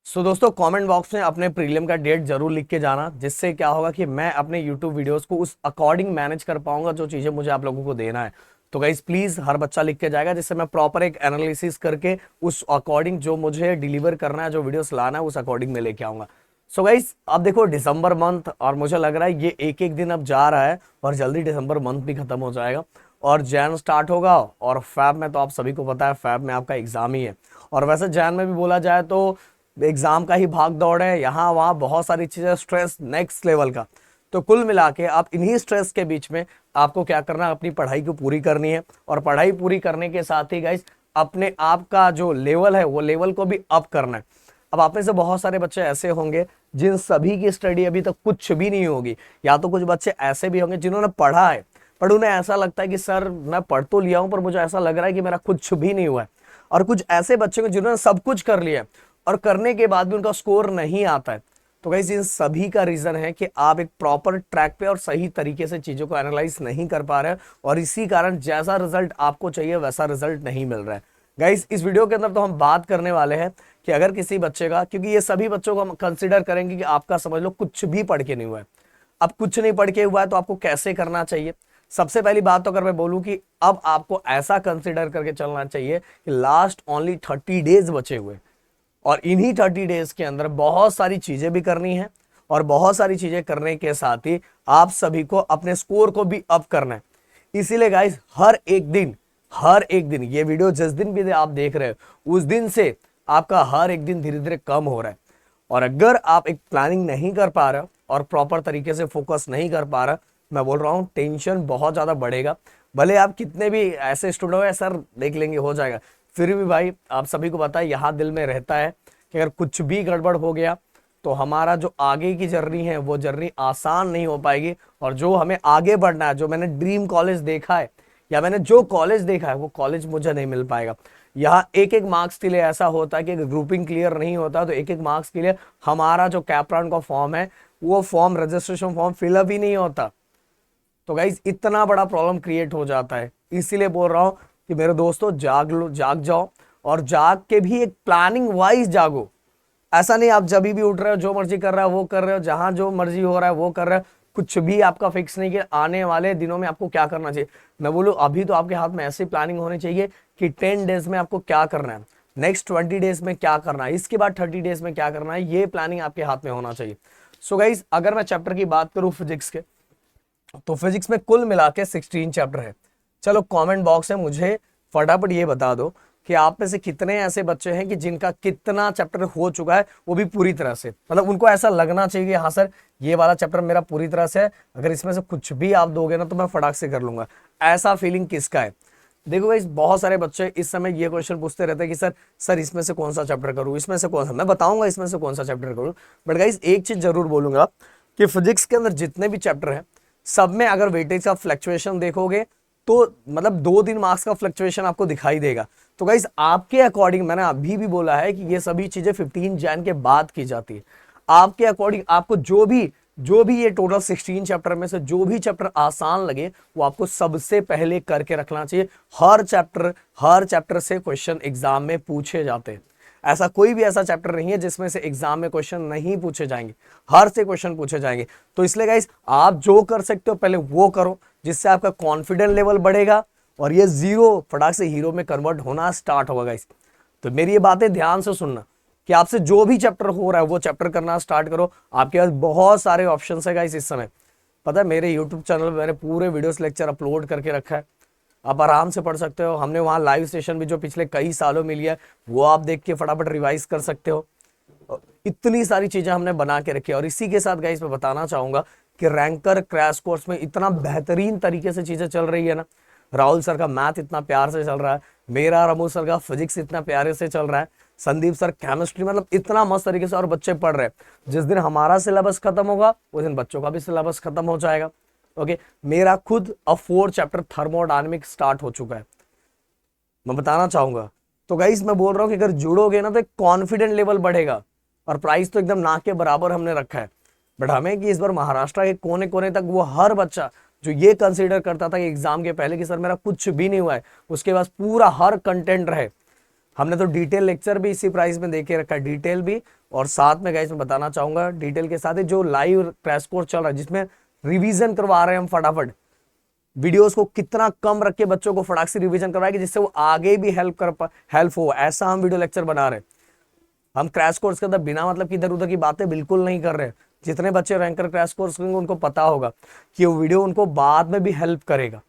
दोस्तों comment box में अपने प्रीलिम का डेट जरूर लिख के जाना, जिससे क्या होगा कि मैं अपने यूट्यूब वीडियोस को उस अकॉर्डिंग मैनेज कर पाऊंगा जो चीजें मुझे आप लोगों को देना है। तो गाइस प्लीज हर बच्चा लिख के जाएगा, जिससे मैं प्रॉपर एक एनालिसिस करके उस अकॉर्डिंग जो मुझे डिलीवर करना है, जो वीडियोस लाना है, उस अकॉर्डिंग में लेके आऊंगा। गाइस अब देखो दिसंबर मंथ, और मुझे लग रहा है ये एक एक दिन अब जा रहा है और जल्दी दिसंबर मंथ भी खत्म हो जाएगा और जैन स्टार्ट होगा। और फैब में तो आप सभी को पता है, फैब में आपका एग्जाम ही है। और वैसे जैन में भी बोला जाए तो एग्जाम का ही भाग दौड़ है, यहाँ वहाँ बहुत सारी चीजें, स्ट्रेस नेक्स्ट लेवल का। तो कुल मिला के आप इन्हीं स्ट्रेस के बीच में आपको क्या करना है, अपनी पढ़ाई को पूरी करनी है। और पढ़ाई पूरी करने के साथ ही गाइस अपने आप का जो लेवल है वो लेवल को भी अप करना है। अब आप में से बहुत सारे बच्चे ऐसे होंगे जिन सभी की स्टडी अभी तक कुछ भी नहीं होगी, या तो कुछ बच्चे ऐसे भी होंगे जिन्होंने पढ़ा है पर उन्हें ऐसा लगता है कि सर मैं पढ़ तो लिया हूं पर मुझे ऐसा लग रहा है कि मेरा कुछ भी नहीं हुआ है। और कुछ ऐसे बच्चे को जिन्होंने सब कुछ कर लिया है और करने के बाद भी उनका स्कोर नहीं आता है। तो गाइस इन सभी का रीजन है कि आप एक प्रॉपर ट्रैक पे और सही तरीके से चीजों को एनालाइज नहीं कर पा रहे हैं, और इसी कारण जैसा रिजल्ट आपको चाहिए वैसा रिजल्ट नहीं मिल रहा है। गाइस इस वीडियो के अंदर तो हम बात करने वाले हैं कि अगर किसी बच्चे का, क्योंकि ये सभी बच्चों को हम कंसिडर करेंगे कि आपका समझ लो कुछ भी पढ़ के नहीं हुआ है। अब कुछ नहीं पढ़ के हुआ है तो आपको कैसे करना चाहिए। सबसे पहली बात तो अगर मैं बोलूं कि अब आपको ऐसा कंसिडर करके चलना चाहिए कि लास्ट ओनली 30 डेज बचे हुए, और इन्हीं 30 डेज के अंदर बहुत सारी चीजें भी करनी है, और बहुत सारी चीजें करने के साथ ही आप सभी को अपने स्कोर को भी अप करना है। इसीलिए गाइस हर एक दिन ये वीडियो जिस दिन भी आप देख रहे हो उस दिन से आपका हर एक दिन धीरे धीरे कम हो रहा है। और अगर आप एक प्लानिंग नहीं कर पा रहे हो और प्रॉपर तरीके से फोकस नहीं कर पा रहा, मैं बोल रहा हूं टेंशन बहुत ज्यादा बढ़ेगा। भले आप कितने भी ऐसे स्टूडेंट हो सर देख लेंगे हो जाएगा, फिर भी भाई आप सभी को पता है यहाँ दिल में रहता है कि अगर कुछ भी गड़बड़ हो गया तो हमारा जो आगे की जर्नी है वो जर्नी आसान नहीं हो पाएगी। और जो हमें आगे बढ़ना है, जो मैंने ड्रीम कॉलेज देखा है या मैंने जो कॉलेज देखा है वो कॉलेज मुझे नहीं मिल पाएगा। यहाँ एक एक मार्क्स के लिए ऐसा होता है कि ग्रुपिंग क्लियर नहीं होता तो एक एक मार्क्स के लिए हमारा जो कैप्रान का फॉर्म है वो फॉर्म, रजिस्ट्रेशन फॉर्म फिलअप ही नहीं होता। तो गाइज इतना बड़ा प्रॉब्लम क्रिएट हो जाता है। इसीलिए बोल रहा हूं कि मेरे दोस्तों जाग जाओ, और जाग के भी एक प्लानिंग वाइज जागो। ऐसा नहीं आप जब भी उठ रहे हो जो मर्जी कर रहे हो वो कर रहे हो, जहां जो मर्जी हो रहा है वो कर रहे हो, कुछ भी आपका फिक्स नहीं कि आने वाले दिनों में आपको क्या करना चाहिए। मैं बोलूं अभी तो आपके हाथ में ऐसी प्लानिंग होनी चाहिए कि 10 डेज में आपको क्या करना है, नेक्स्ट 20 डेज में क्या करना है, इसके बाद 30 डेज में क्या करना है, ये प्लानिंग आपके हाथ में होना चाहिए। गाइज अगर मैं चैप्टर की बात करूं फिजिक्स के, तो फिजिक्स में कुल मिला के 16 चैप्टर है। चलो कमेंट बॉक्स में मुझे फटाफट ये बता दो कि आप में से कितने ऐसे बच्चे हैं कि जिनका कितना चैप्टर हो चुका है, वो भी पूरी तरह से, मतलब उनको ऐसा लगना चाहिए कि हाँ सर ये वाला चैप्टर मेरा पूरी तरह से है, अगर इसमें से कुछ भी आप दोगे ना तो मैं फटाक से कर लूंगा। ऐसा फीलिंग किसका है? देखो भाई बहुत सारे बच्चे इस समय ये क्वेश्चन पूछते रहते हैं कि सर इसमें से कौन सा चैप्टर करूं, इसमें से कौन सा, मैं बताऊंगा इसमें से कौन सा चैप्टर करूं। बट गाइस एक चीज जरूर बोलूंगा कि फिजिक्स के अंदर जितने भी चैप्टर हैं सब में अगर वेटेज का फ्लक्चुएशन देखोगे तो मतलब 2-3 मार्क्स का फ्लक्चुएशन आपको दिखाई देगा। तो गाइस आपके अकॉर्डिंग, मैंने अभी भी बोला है कि ये सभी चीजें 15 जैन के बाद की जाती है। आपके अकॉर्डिंग आपको जो भी ये टोटल 16 चैप्टर में से जो भी चैप्टर आसान लगे वो आपको सबसे पहले करके रखना चाहिए। हर चैप्टर से क्वेश्चन एग्जाम में पूछे जाते हैं। ऐसा कोई भी ऐसा चैप्टर नहीं है जिसमें से एग्जाम में क्वेश्चन नहीं पूछे जाएंगे, हर से क्वेश्चन पूछे जाएंगे। तो इसलिए गाइस आप जो कर सकते हो पहले वो करो, जिससे आपका कॉन्फिडेंस लेवल बढ़ेगा और ये जीरो फटाक से हीरो में कन्वर्ट होना स्टार्ट होगा गाइस। तो मेरी ये बातें ध्यान से सुनना कि आपसे जो भी चैप्टर हो रहा है वो चैप्टर करना स्टार्ट करो। आपके पास बहुत सारे ऑप्शन है गाइस इस समय। पता है मेरे यूट्यूब चैनल पर मैंने पूरे वीडियोस लेक्चर अपलोड करके रखा है, आप आराम से पढ़ सकते हो। हमने वहाँ लाइव सेशन भी जो पिछले कई सालों में लिया है वो आप देख के फटाफट रिवाइज कर सकते हो। इतनी सारी चीजें हमने बना के रखी है। और इसी के साथ गाइस मैं बताना चाहूंगा कि रैंकर क्रैश कोर्स में इतना बेहतरीन तरीके से चीजें चल रही है ना। राहुल सर का मैथ इतना प्यार से चल रहा है, मेरा रमू सर का फिजिक्स इतना प्यारे से चल रहा है, संदीप सर केमिस्ट्री, मतलब इतना मस्त तरीके से और बच्चे पढ़ रहे हैं। जिस दिन हमारा सिलेबस खत्म होगा उस दिन बच्चों का भी सिलेबस खत्म हो जाएगा। ओके मेरा खुद अब 4 चैप्टर थर्मोडायनेमिक स्टार्ट हो चुका है, मैं बताना चाहूंगा। तो गाइस मैं बोल रहा हूं कि अगर जुड़ोगे ना तो एक कॉन्फिडेंट लेवल बढ़ेगा। और प्राइस तो एकदम ना के बराबर हमने रखा है। बट हमें कि इस बार महाराष्ट्र के कोने कोने तक वो हर बच्चा जो ये कंसीडर करता था कि एग्जाम के पहले कि सर मेरा कुछ भी नहीं हुआ है, उसके पास पूरा हर कंटेंट रहे, हमने तो डिटेल लेक्चर भी इसी प्राइस में देके रखा है, डिटेल भी, और साथ में गाइस मैं बताना चाहूंगा डिटेल के साथ ही जो लाइव क्रैश कोर्स चल रहा है जिसमें रिवीजन करवा रहे हैं हम फटाफट, वीडियोस को कितना कम रख के बच्चों को फटाक से रिवीजन करवाएंगे जिससे वो आगे भी हेल्प हो, ऐसा हम वीडियो लेक्चर बना रहे हैं। हम क्रैश कोर्स के अंदर बिना मतलब कि इधर उधर की बातें बिल्कुल नहीं कर रहे हैं। जितने बच्चे रैंकर क्रैश कोर्स करेंगे उनको पता होगा कि वो वीडियो उनको बाद में भी हेल्प करेगा,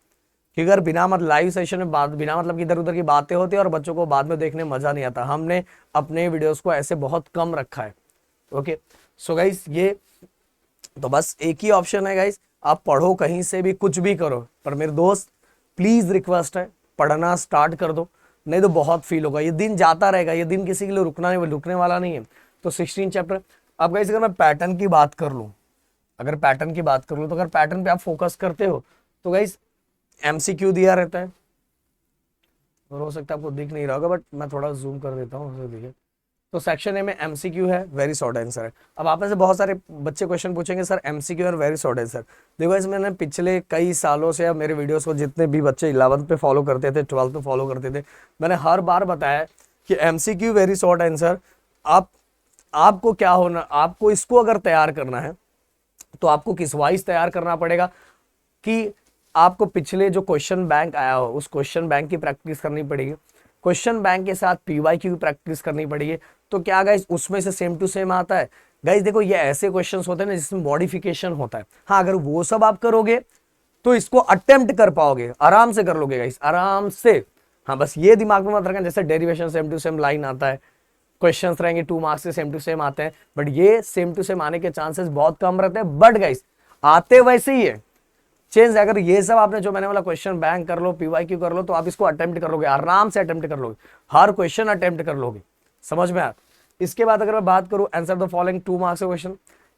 कि अगर बिना मतलब लाइव सेशन में बात बिना मतलब कि इधर उधर की बातें होती है और बच्चों को बाद में देखने में मजा नहीं आता। हमने अपने वीडियोस को ऐसे बहुत कम रखा है। ओके सो गाइस, ये तो बस एक ही ऑप्शन है गाइस, आप पढ़ो कहीं से भी कुछ भी करो, पर मेरे दोस्त प्लीज रिक्वेस्ट है पढ़ना स्टार्ट कर दो, नहीं तो बहुत फील होगा। ये दिन जाता रहेगा, ये दिन किसी के लिए रुकने वाला नहीं है। तो 16 चैप्टर। अब गाइस अगर मैं पैटर्न की बात कर लूँ, तो अगर पैटर्न पे आप फोकस करते हो तो गाइस एमसीक्यू दिया रहता है, और हो सकता है आपको दिख नहीं रहा होगा बट मैं थोड़ा जूम कर देता हूँ, देखिए। तो सेक्शन ए में एमसीक्यू है, वेरी शॉर्ट आंसर है। अब आप में से बहुत सारे बच्चे क्वेश्चन पूछेंगे सर एमसीक्यू और वेरी शॉर्ट आंसर। देखो इस मैंने पिछले कई सालों से मेरे वीडियोस को जितने भी बच्चे 11th पे फॉलो करते थे, 12th पे फॉलो करते थे, मैंने हर बार बताया कि एमसीक्यू वेरी शॉर्ट आंसर आपको क्या होना, आपको इसको अगर तैयार करना है तो आपको किस वाइज तैयार करना पड़ेगा कि आपको पिछले जो क्वेश्चन बैंक आया हो उस क्वेश्चन बैंक की प्रैक्टिस करनी पड़ेगी, क्वेश्चन बैंक के साथ पीवाईक्यू की प्रैक्टिस करनी पड़ेगी। तो क्या गाइस उसमें से सेम टू सेम आता है? गाइस देखो ये ऐसे क्वेश्चंस होते हैं ना जिसमें मॉडिफिकेशन होता है। हाँ, अगर वो सब आप करोगे तो इसको अटेम्प्ट कर पाओगे, आराम से कर लोगे गाइस, आराम से। हाँ, बस ये दिमाग में मत रखना जैसे derivation same to same line आता है, क्वेश्चंस रहेंगे 2 मार्क्स के सेम टू सेम आते हैं, बट ये सेम टू सेम आने के चांसेस बहुत कम रहते हैं। बट गाइस आते वैसे ही है, चेंज अगर ये सब आपने जो मैंने बोला क्वेश्चन बैंक कर लो, पीवाईक्यू कर लो, तो आप इसको अटेम्प्ट कर लोगे, आराम से अटेम्प्ट कर लोगे, हर क्वेश्चन अटेम्प्ट कर लोगे। समझ में आया? इसके बाद अगर मैं बात करूं आंसर द फॉलोइंग 2 मार्क्स का क्वेश्चन,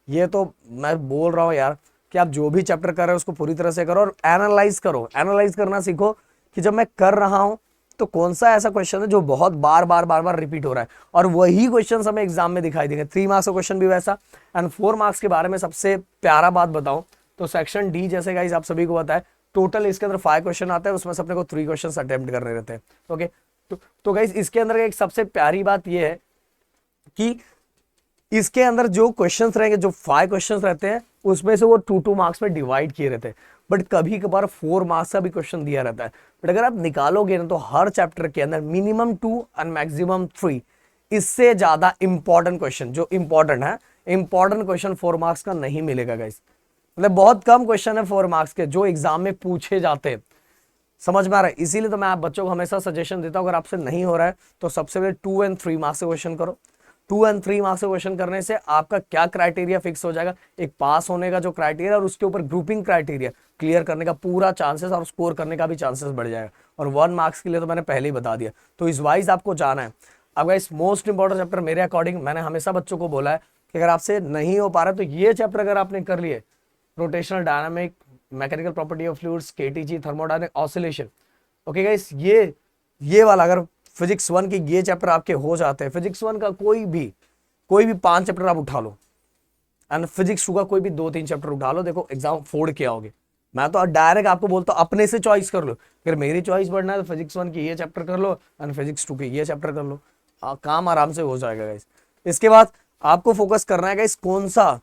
ये तो मैं बोल रहा हूं यार कि आप जो भी चैप्टर कर रहे हो उसको पूरी तरह से करो और एनालाइज करो, एनालाइज करना सीखो कि जब मैं कर रहा हूं तो कौन सा ऐसा क्वेश्चन है जो बहुत बार बार रिपीट हो रहा है, और वही क्वेश्चन हमें एग्जाम में दिखाई देंगे। 3 मार्क्स का क्वेश्चन भी वैसा। एंड 4 मार्क्स के बारे में सबसे प्यारा बात बताऊं तो सेक्शन डी जैसे गाइस आप सभी को पता है टोटल इसके अंदर 5 क्वेश्चन आते हैं, उसमें से अपने को 3 क्वेश्चन अटेम्प्ट करने रहते हैं। ओके, तो गाइस इसके अंदर एक सबसे प्यारी बात यह है कि इसके अंदर जो क्वेश्चंस रहेंगे, जो 5 क्वेश्चंस रहते हैं उसमें से वो 2 मार्क्स में डिवाइड किए रहते हैं, बट कभी कभार 4 मार्क्स का भी क्वेश्चन दिया रहता है। बट अगर आप निकालोगे ना तो हर चैप्टर के अंदर मिनिमम 2 एंड मैक्सिमम 3 इससे ज्यादा इंपॉर्टेंट क्वेश्चन, जो इंपॉर्टेंट है, इंपॉर्टेंट क्वेश्चन 4 मार्क्स का नहीं मिलेगा गाइस। मतलब बहुत कम क्वेश्चन है 4 मार्क्स के जो एग्जाम में पूछे जाते हैं। समझ में आ रहा है? इसीलिए तो मैं आप बच्चों को हमेशा सजेशन देता हूं अगर आपसे नहीं हो रहा है तो सबसे पहले 2 एंड 3 मार्क्स से क्वेश्चन करो। 2 एंड 3 मार्क्स से क्वेश्चन करने से आपका क्या क्राइटेरिया फिक्स हो जाएगा, एक पास होने का जो क्राइटेरिया और उसके ऊपर ग्रुपिंग क्राइटेरिया क्लियर करने का पूरा चांसेस और स्कोर करने का भी चांसेस बढ़ जाएगा। और 1 मार्क्स के लिए तो मैंने पहले ही बता दिया, तो इस वाइज आपको जाना है। अब गाइस मोस्ट इंपॉर्टेंट चैप्टर मेरे अकॉर्डिंग, मैंने हमेशा बच्चों को बोला है कि अगर आपसे नहीं हो पा रहा तो ये चैप्टर अगर आपने कर लिए, rotational dynamic, mechanical property of fluids, KTG, thermodynamic oscillation. Okay guys, ये वाला अगर फिजिक्स 1 के ये चैप्टर आपके हो जाते हैं, फिजिक्स 1 का कोई भी 5 चैप्टर आप उठा लो एंड फिजिक्स 2 का कोई भी 2-3 चैप्टर उठा लो, देखो एग्जाम फोड़ के आओगे। मैं तो डायरेक्ट आपको बोलता हूं अपने से चॉइस कर लो, अगर मेरी चॉइस बढ़ना है तो फिजिक्स 1 की ये चैप्टर कर लो एंड फिजिक्स 2 के ये चैप्टर कर लो, काम आराम से हो जाएगा गाइस। इसके बाद आपको फोकस करना है गाइस कौन सा,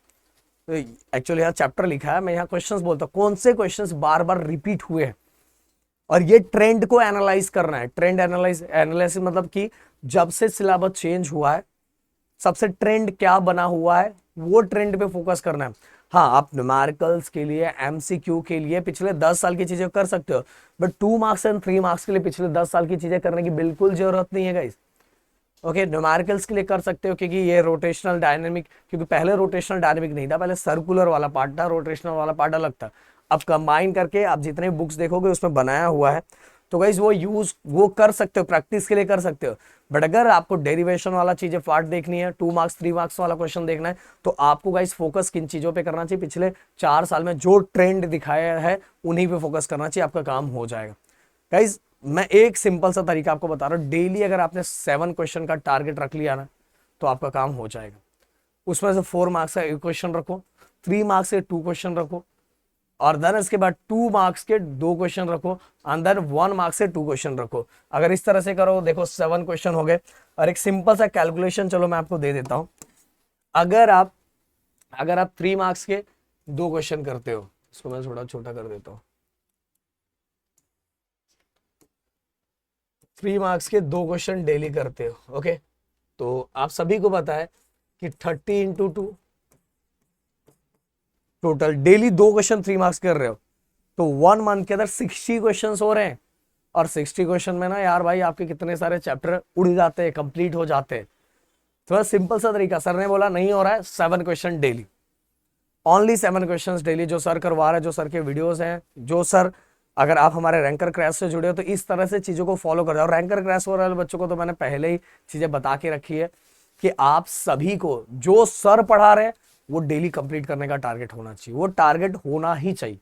एक्चुअली यहाँ चैप्टर लिखा है, मैं यहाँ क्वेश्चंस बोलता हूँ कौन से क्वेश्चंस बार बार रिपीट हुए हैं, और ये ट्रेंड को एनालाइज करना है। ट्रेंड एनालिसिस मतलब कि जब से सिलेबस चेंज हुआ है सबसे ट्रेंड क्या बना हुआ है, वो ट्रेंड पे फोकस करना है। हाँ, आप न्यूमेरिकल्स के लिए, एमसीक्यू के लिए पिछले 10 साल की चीजें कर सकते हो, बट 2 मार्क्स एंड 3 मार्क्स के लिए पिछले 10 साल की चीजें करने की बिल्कुल जरूरत नहीं है गाइस। ओके, न्यूमेरिकल्स के लिए कर सकते हो क्योंकि ये रोटेशनल डायनेमिक, क्योंकि पहले रोटेशनल डायनेमिक नहीं था, पहले सर्कुलर वाला पार्ट था, रोटेशनल वाला पार्ट अलग था। अब कंबाइन करके आप जितने बुक्स देखोगे उसमें बनाया हुआ है, तो गाइस वो कर सकते हो, प्रैक्टिस के लिए कर सकते हो। बट अगर आपको डेरिवेशन वाला चीजें पार्ट देखनी है, 2 मार्क्स 3 मार्क्स वाला क्वेश्चन देखना है, तो आपको गाइस फोकस किन चीजों पे करना चाहिए, पिछले 4 साल में जो ट्रेंड दिखाया है उन्हीं पे फोकस करना चाहिए, आपका काम हो जाएगा। गाइस मैं एक सिंपल सा तरीका आपको बता रहा हूँ, डेली अगर आपने 7 क्वेश्चन का टारगेट रख लिया ना तो आपका काम हो जाएगा। उसमें से 4 मार्क्स का एक क्वेश्चन रखो, 3 मार्क्स से 2 क्वेश्चन रखो, और देन इसके बाद 2 मार्क्स के 2 क्वेश्चन रखो, एंड देन 1 मार्क्स से 2 क्वेश्चन रखो। अगर इस तरह से करो, देखो 7 क्वेश्चन हो गए। और एक सिंपल सा कैलकुलेशन चलो मैं आपको दे देता हूं। अगर आप 3 मार्क्स के 2 क्वेश्चन करते हो, इसको मैं थोड़ा छोटा कर देता हूं, 3 मार्क्स के 2 क्वेश्चन डेली करते हो, ओके, तो आप सभी को पता है कि 30 into 2, total daily 2 question 3 marks कर रहे हो, तो 1 मंथ के अंदर 60 क्वेश्चन हो रहे हैं। और 60 क्वेश्चन में ना यार भाई आपके कितने सारे चैप्टर उड़ जाते हैं, कंप्लीट हो जाते हैं। थोड़ा सिंपल सा तरीका, सर ने बोला नहीं हो रहा है, 7 question daily, only 7 questions daily, जो सर करवा रहे हैं, जो सर के वीडियोस हैं, जो सर, अगर आप हमारे रैंकर क्रैश से जुड़े हो तो इस तरह से चीजों को फॉलो कर जाओ। रैंकर क्रैश वाले बच्चों को तो मैंने पहले ही चीजें बता के रखी है कि आप सभी को जो सर पढ़ा रहे हैं वो डेली कंप्लीट करने का टारगेट होना चाहिए, वो टारगेट होना ही चाहिए।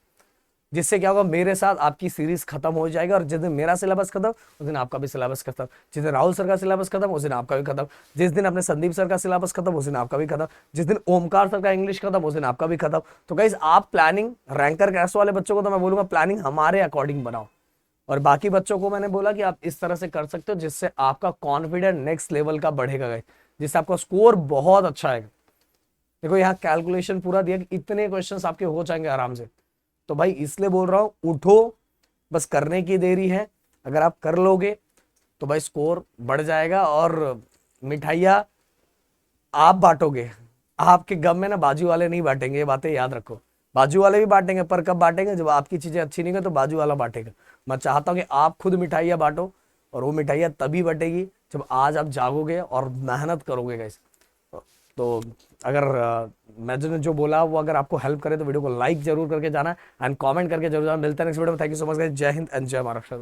जिससे क्या होगा, मेरे साथ आपकी सीरीज खत्म हो जाएगी, और जिस दिन मेरा सिलेबस खत्म उस दिन आपका भी सिलेबस खत्म, जिस दिन राहुल सर का सिलेबस खत्म उस दिन आपका भी खत्म, जिस दिन अपने संदीप सर का सिलेबस खत्म उस दिन आपका भी खत्म, जिस दिन ओमकार सर का इंग्लिश खत्म उस दिन आपका भी खत्म। तो गाइस आप प्लानिंग, रैंकर क्रैश वाले बच्चों को तो मैं बोलूंगा प्लानिंग हमारे अकॉर्डिंग बनाओ, और बाकी बच्चों को मैंने बोला कि आप इस तरह से कर सकते हो जिससे आपका कॉन्फिडेंस नेक्स्ट लेवल का बढ़ेगा गाइस, जिससे आपका स्कोर बहुत अच्छा आएगा। देखो यहाँ कैलकुलेशन पूरा दिया कि इतने क्वेश्चंस आपके हो जाएंगे आराम से। तो भाई इसलिए बोल रहा हूं, उठो, बस करने की देरी है। अगर आप कर लोगे तो भाई स्कोर बढ़ जाएगा, और मिठाइयाँ आप बांटोगे, आपके गम में ना बाजू वाले नहीं बांटेंगे, ये बातें याद रखो। बाजू वाले भी बांटेंगे, पर कब बांटेंगे, जब आपकी चीजें अच्छी नहीं है तो बाजू वाला बांटेगा। मैं चाहता हूं कि आप खुद मिठाइयाँ बांटो, और वो मिठाइयाँ तभी बटेगी जब आज आप जागोगे और मेहनत करोगे गाइस। तो अगर मैंने जो बोला वो अगर आपको हेल्प करे तो वीडियो को लाइक जरूर करके जाना, एंड कमेंट करके जरूर जाना। मिलता है नेक्स्ट वीडियो में। Thank you so much guys, जय हिंद एंड जय महाराष्ट्र।